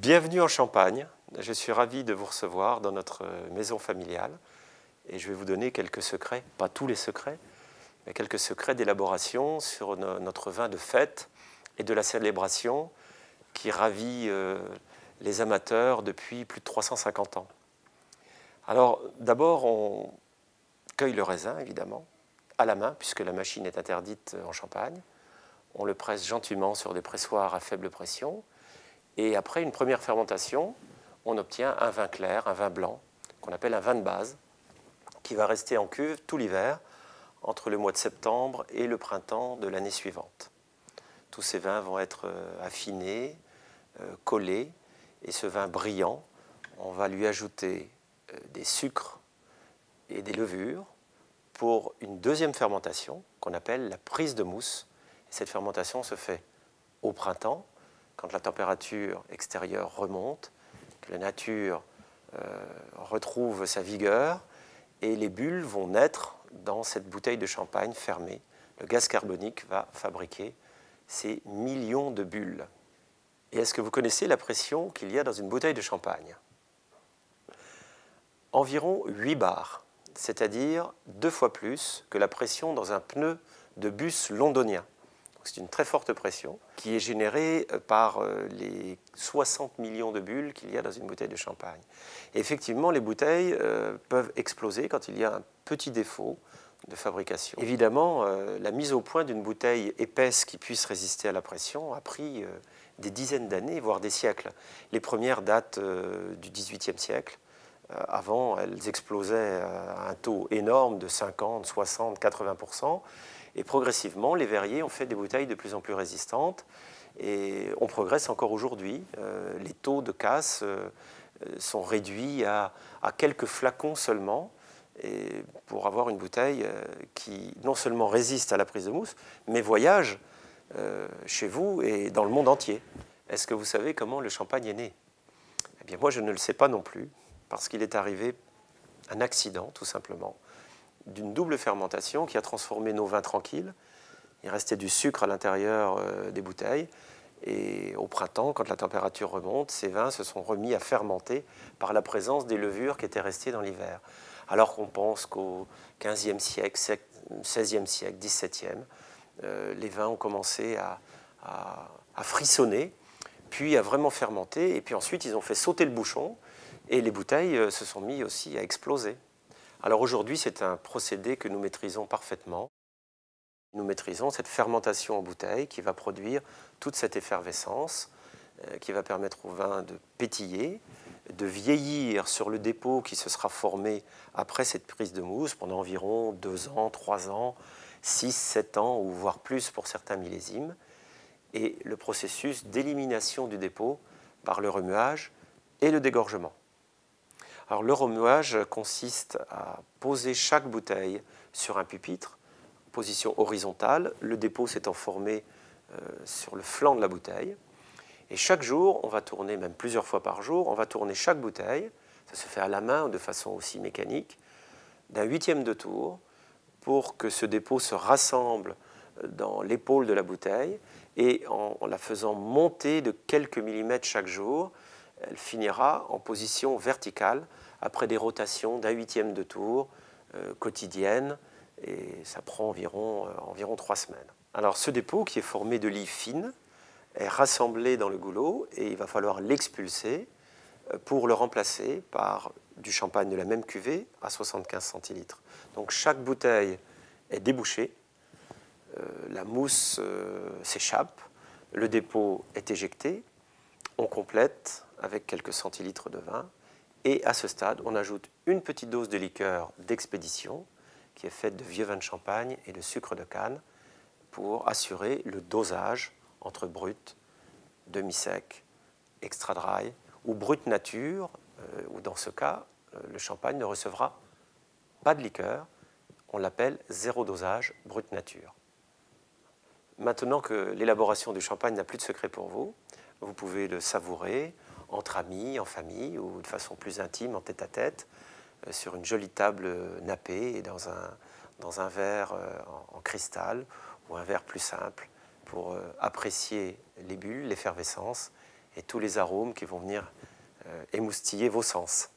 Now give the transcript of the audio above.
Bienvenue en Champagne. Je suis ravi de vous recevoir dans notre maison familiale et je vais vous donner quelques secrets, pas tous les secrets, mais quelques secrets d'élaboration sur notre vin de fête et de la célébration qui ravit les amateurs depuis plus de 350 ans. Alors d'abord, on cueille le raisin évidemment, à la main puisque la machine est interdite en Champagne. On le presse gentiment sur des pressoirs à faible pression. Et après une première fermentation, on obtient un vin clair, un vin blanc, qu'on appelle un vin de base, qui va rester en cuve tout l'hiver, entre le mois de septembre et le printemps de l'année suivante. Tous ces vins vont être affinés, collés, et ce vin brillant, on va lui ajouter des sucres et des levures pour une deuxième fermentation qu'on appelle la prise de mousse. Cette fermentation se fait au printemps, quand la température extérieure remonte, que la nature retrouve sa vigueur, et les bulles vont naître dans cette bouteille de champagne fermée. Le gaz carbonique va fabriquer ces millions de bulles. Et est-ce que vous connaissez la pression qu'il y a dans une bouteille de champagne? Environ 8 bars, c'est-à-dire 2 fois plus que la pression dans un pneu de bus londonien. C'est une très forte pression qui est générée par les 60 millions de bulles qu'il y a dans une bouteille de champagne. Et effectivement, les bouteilles peuvent exploser quand il y a un petit défaut de fabrication. Évidemment, la mise au point d'une bouteille épaisse qui puisse résister à la pression a pris des dizaines d'années, voire des siècles. Les premières datent du XVIIIe siècle. Avant, elles explosaient à un taux énorme de 50, 60, 80%. Et progressivement, les verriers ont fait des bouteilles de plus en plus résistantes. Et on progresse encore aujourd'hui. Les taux de casse sont réduits à quelques flacons seulement, et pour avoir une bouteille qui non seulement résiste à la prise de mousse, mais voyage chez vous et dans le monde entier. Est-ce que vous savez comment le champagne est né? Eh bien, moi, je ne le sais pas non plus, parce qu'il est arrivé un accident, tout simplement, d'une double fermentation qui a transformé nos vins tranquilles. Il restait du sucre à l'intérieur des bouteilles. Et au printemps, quand la température remonte, ces vins se sont remis à fermenter par la présence des levures qui étaient restées dans l'hiver. Alors qu'on pense qu'au XVe siècle, XVIe siècle, XVIIe, les vins ont commencé à frissonner, puis à vraiment fermenter. Et puis ensuite, ils ont fait sauter le bouchon et les bouteilles se sont mis aussi à exploser. Alors aujourd'hui, c'est un procédé que nous maîtrisons parfaitement. Nous maîtrisons cette fermentation en bouteille qui va produire toute cette effervescence, qui va permettre au vin de pétiller, de vieillir sur le dépôt qui se sera formé après cette prise de mousse pendant environ 2 ans, 3 ans, 6, 7 ans, ou voire plus pour certains millésimes. Et le processus d'élimination du dépôt par le remuage et le dégorgement. Alors, le remuage consiste à poser chaque bouteille sur un pupitre, position horizontale, le dépôt s'étant formé sur le flanc de la bouteille. Et chaque jour, on va tourner, même plusieurs fois par jour, on va tourner chaque bouteille, ça se fait à la main ou de façon aussi mécanique, d'un 1/8 de tour pour que ce dépôt se rassemble dans l'épaule de la bouteille et en la faisant monter de quelques millimètres chaque jour, elle finira en position verticale après des rotations d'un 1/8 de tour quotidiennes, et ça prend environ 3 semaines. Alors ce dépôt qui est formé de lie fine est rassemblé dans le goulot et il va falloir l'expulser pour le remplacer par du champagne de la même cuvée à 75 centilitres. Donc chaque bouteille est débouchée, la mousse s'échappe, le dépôt est éjecté, on complète avec quelques centilitres de vin et à ce stade, on ajoute une petite dose de liqueur d'expédition qui est faite de vieux vin de champagne et de sucre de canne pour assurer le dosage entre brut, demi-sec, extra dry ou brut nature, où dans ce cas, le champagne ne recevra pas de liqueur. On l'appelle zéro dosage brut nature. Maintenant que l'élaboration du champagne n'a plus de secret pour vous, vous pouvez le savourer entre amis, en famille ou de façon plus intime, en tête-à-tête, sur une jolie table nappée et dans un verre en cristal ou un verre plus simple pour apprécier les bulles, l'effervescence et tous les arômes qui vont venir émoustiller vos sens.